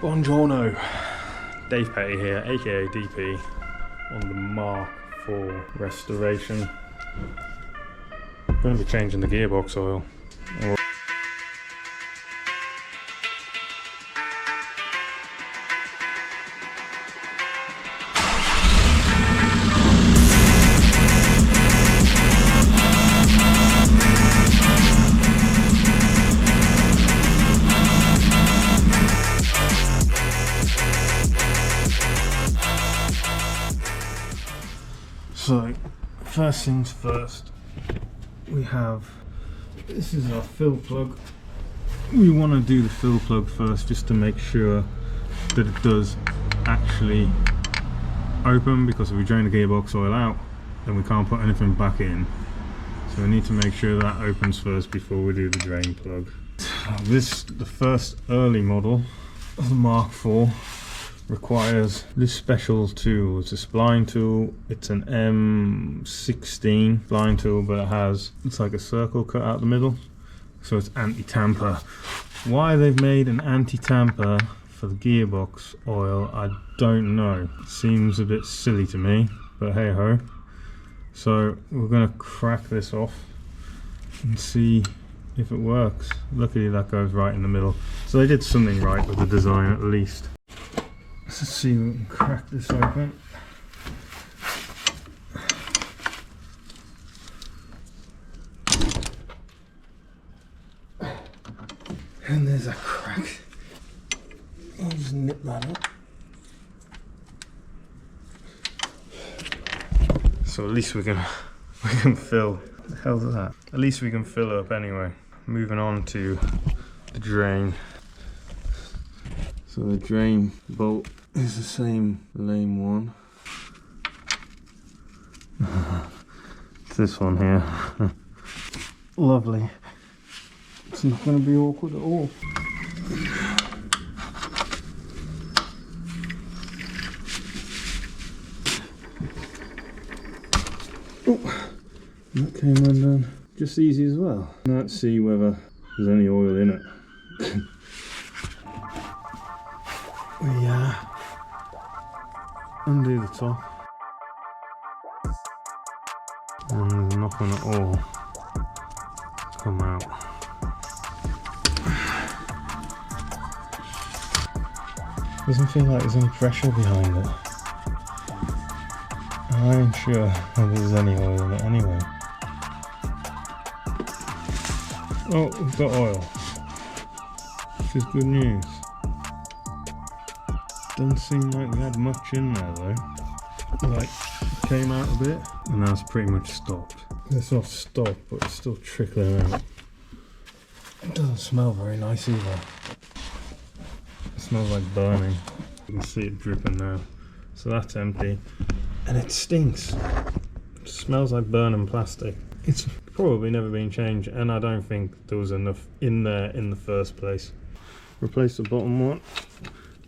Buongiorno, Dave Petty here, aka DP, on the Mark IV restoration. I'm going to be changing the gearbox oil. So, first things first, this is our fill plug. We want to do the fill plug first just to make sure that it does actually open, because if we drain the gearbox oil out, then we can't put anything back in. So we need to make sure that opens first before we do the drain plug. The first early model of the Mark IV requires this special tool. It's a spline tool. It's an M16 spline tool, but it's like a circle cut out the middle, so it's anti-tamper. Why they've made an anti-tamper for the gearbox oil, I don't know. It seems a bit silly to me, but hey ho. So we're gonna crack this off and see if it works. Luckily that goes right in the middle, so they did something right with the design at least. Let's see if we can crack this open. And there's a crack. I'll just nip that up. So at least we can fill. What the hell's that? At least we can fill up anyway. Moving on to the drain. So the drain bolt is the same lame one. It's this one here. Lovely. It's not going to be awkward at all. Oh, that came undone just easy as well. Now let's see whether there's any oil in it. We undo the top, and there's nothing at all come out. Doesn't feel like there's any pressure behind it. I ain't sure if there's any oil in it anyway. Oh, we've got oil, which is good news. Doesn't seem like we had much in there though. Like, it came out a bit and now it's pretty much stopped. It's not stopped, but it's still trickling out. It doesn't smell very nice either. It smells like burning. You can see it dripping now. So that's empty. And it stinks. It smells like burning plastic. It's probably never been changed, and I don't think there was enough in there in the first place. Replace the bottom one.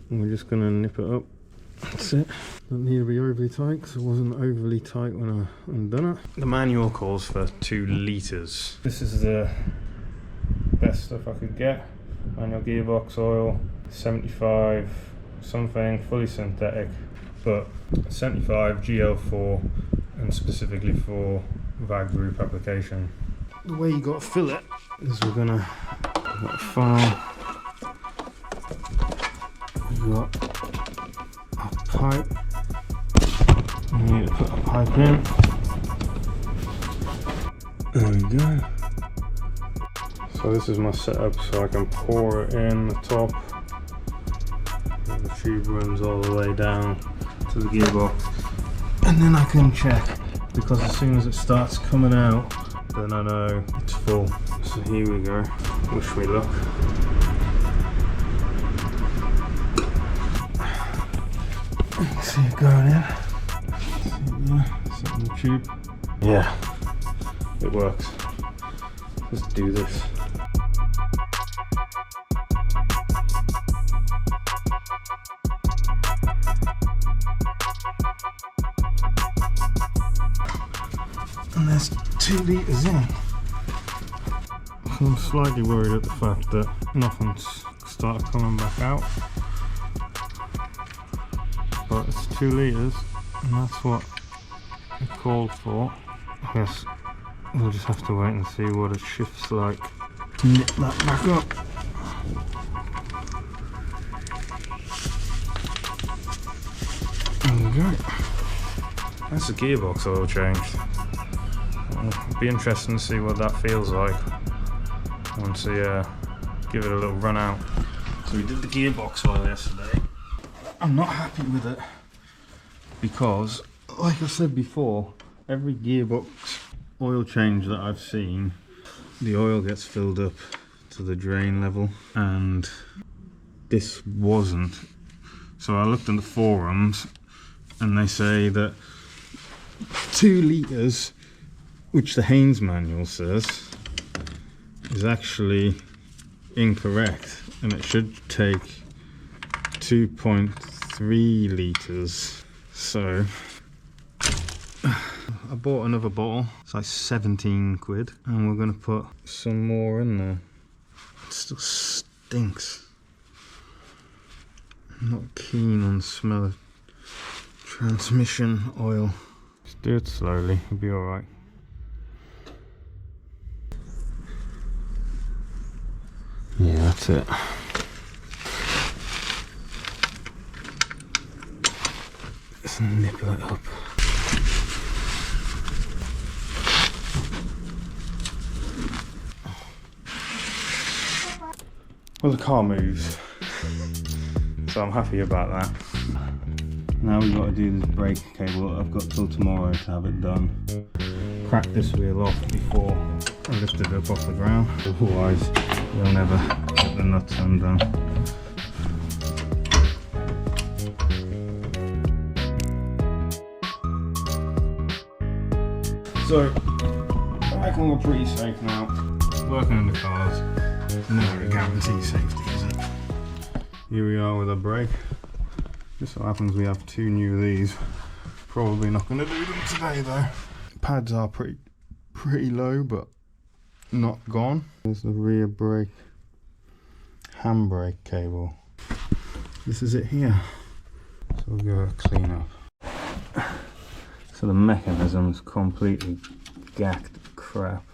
And we're just going to nip it up. That's it. Doesn't need to be overly tight because it wasn't overly tight when I undone it. The manual calls for 2 litres. This is the best stuff I could get. Manual gearbox oil, 75 something, fully synthetic, but 75 GL4 and specifically for VAG group application. The way you got to fill it is we've got a file. We've got a pipe. We need to put a pipe in. There we go. So this is my setup, so I can pour it in the top. And the tube runs all the way down to the gearbox. And then I can check, because as soon as it starts coming out, then I know it's full. So here we go. Wish me luck. See it going in. Set in the tube. Yeah, it works. Let's do this. And there's 2 litres in. So I'm slightly worried at the fact that nothing's started coming back out. but it's 2 litres and that's what it called for. I guess we'll just have to wait and see what it shifts like. Knit that back up. There we go. That's a gearbox oil change. It'll be interesting to see what that feels like once we give it a little run out. So we did the gearbox oil yesterday. I'm not happy with it because, like I said before, every gearbox oil change that I've seen, the oil gets filled up to the drain level, and this wasn't. So I looked in the forums and they say that 2 litres, which the Haynes manual says, is actually incorrect, and it should take 2.3 litres. So I bought another bottle. It's like 17 quid, and we're gonna put some more in there. It still stinks. I'm not keen on the smell of transmission oil. Just do it slowly, it'll be alright. Yeah, that's it. Just nipple it up. Well, the car moves, so I'm happy about that. Now we've got to do this brake cable. I've got till tomorrow to have it done. Crack this wheel off before I lift it up off the ground, otherwise you'll never get the nuts undone. So I reckon we're pretty safe now. Working on the cars, never a guarantee safety, is it? Here we are with our brake. Just so happens we have 2 new of these. Probably not going to do them today though. Pads are pretty low, but not gone. There's the rear brake handbrake cable. This is it here. So we'll give it a clean up. So the mechanism's completely gacked crap.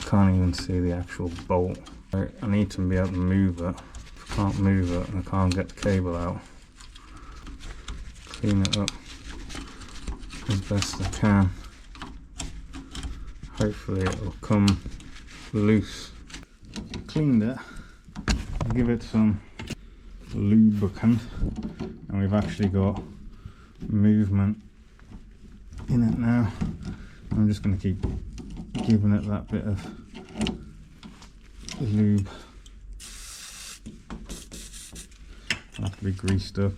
Can't even see the actual bolt. I need to be able to move it. If I can't move it and I can't get the cable out, clean it up as best I can. Hopefully it will come loose. Cleaned it, give it some lubricant, and we've actually got movement in it now. I'm just going to keep giving it that bit of lube. It'll have to be greased up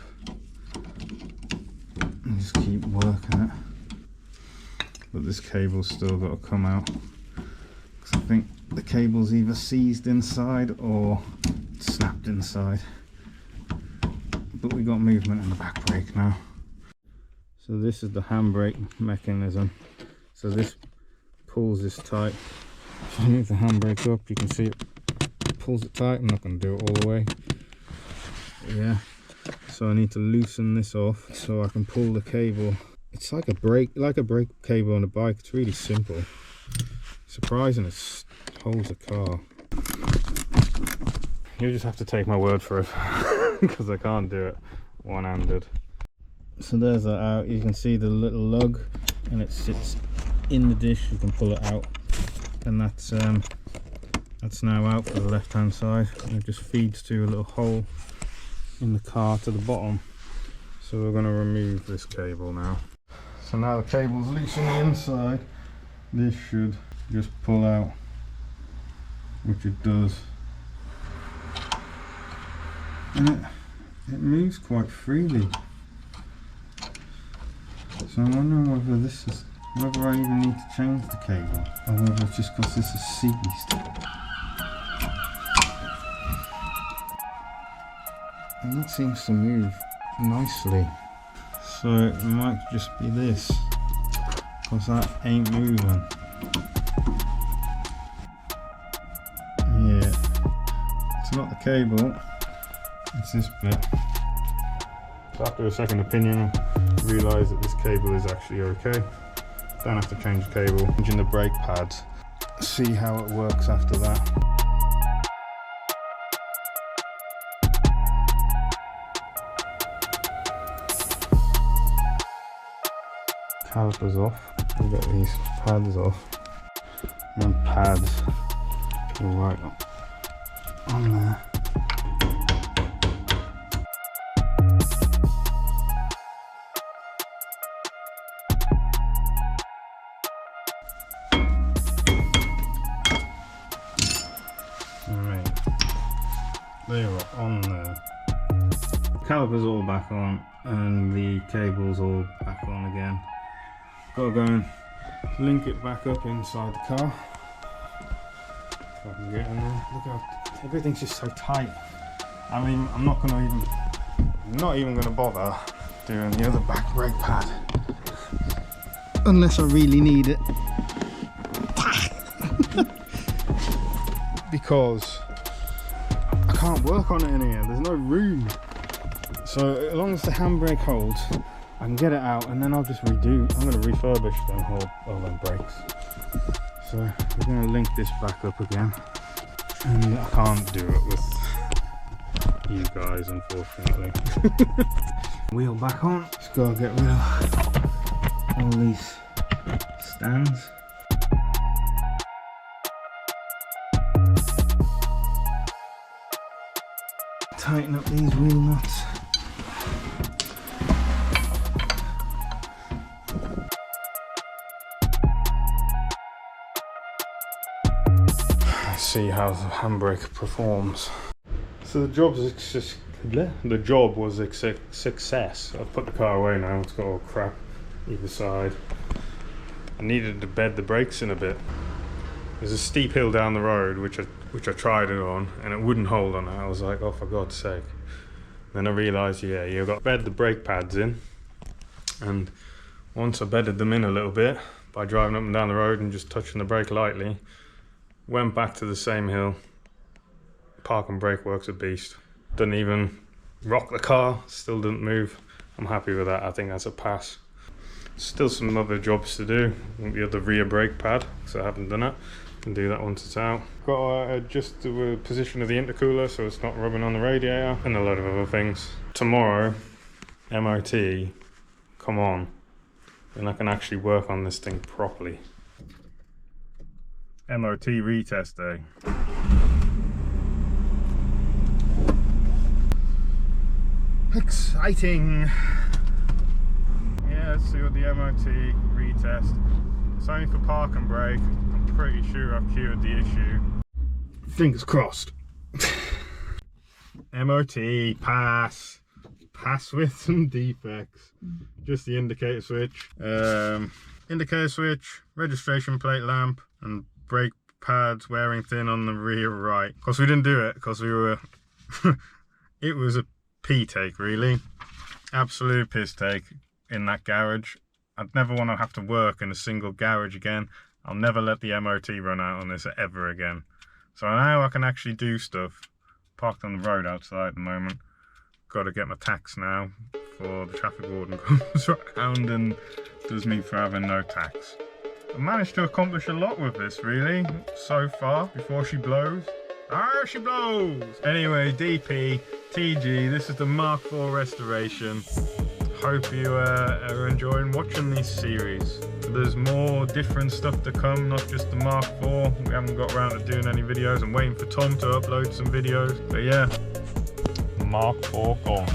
and just keep working it. But this cable's still got to come out because I think the cable's either seized inside or snapped inside. But we got movement in the back brake now. So this is the handbrake mechanism. So this pulls this tight. If I move the handbrake up, you can see it pulls it tight. I'm not going to do it all the way. But yeah. So I need to loosen this off so I can pull the cable. It's like a brake cable on a bike. It's really simple. Surprising it holds a car. You just have to take my word for it because I can't do it one-handed. So there's that out. You can see the little lug and it sits in the dish. You can pull it out, and that's now out for the left hand side, and it just feeds to a little hole in the car to the bottom. So we're going to remove this cable now. So now the cable's loose on the inside. This should just pull out, which it does, and it moves quite freely. So I'm wondering whether I even need to change the cable, or whether it's just because this is seized. And that seems to move nicely. So it might just be this, because that ain't moving. Yeah, it's not the cable, it's this bit. So after a second opinion, I realised that this cable is actually okay. Don't have to change the cable. Changing the brake pads. See how it works after that. Calipers off. We've got these pads off. And pads go right on there. Right, they are on there. Calipers all back on, and the cables all back on again. Got to go and link it back up inside the car. If I can get in there. Look how everything's just so tight. I mean, I'm not even gonna bother doing the other back brake pad unless I really need it. Because I can't work on it in here, there's no room. So as long as the handbrake holds, I can get it out, and then I'll just I'm going to refurbish them all them brakes. So we're going to link this back up again, and I can't do it with you guys, unfortunately. Wheel back on. Just got to get rid of all these stands. Tighten up these wheel nuts. See how the handbrake performs. So the job was a success. I've put the car away now. It's got all crap either side. I needed to bed the brakes in a bit. There's a steep hill down the road which I tried it on, and it wouldn't hold on it. I was like, oh, for God's sake. Then I realised, yeah, you've got to bed the brake pads in. And once I bedded them in a little bit by driving up and down the road and just touching the brake lightly, went back to the same hill. Park and brake works a beast. Doesn't even rock the car, still doesn't move. I'm happy with that. I think that's a pass. Still some other jobs to do. The other rear brake pad, because I haven't done it. Can do that once it's out. Got to adjust the position of the intercooler so it's not rubbing on the radiator, and a lot of other things. Tomorrow, MOT, come on, and I can actually work on this thing properly. MOT Retest day. Exciting! Yeah, let's see what the MOT Retest. It's only for park and brake. I'm pretty sure I've cured the issue. Fingers crossed. MOT, pass. Pass with some defects. Just the indicator switch. Indicator switch, registration plate lamp, and brake pads wearing thin on the rear right. Of course we didn't do it because we were it was a pee take, really. Absolute piss take in that garage. I'd never want to have to work in a single garage again. I'll never let the MOT run out on this ever again. So now I can actually do stuff. Parked on the road outside at the moment. Got to get my tax now before the traffic warden comes around and does me for having no tax. I managed to accomplish a lot with this, really, so far, before she blows. Ah, she blows! Anyway, DP, TG, this is the Mark 4 restoration. Hope you are enjoying watching this series. There's more different stuff to come, not just the Mark 4. We haven't got around to doing any videos. I'm waiting for Tom to upload some videos. But yeah, Mark 4 gone.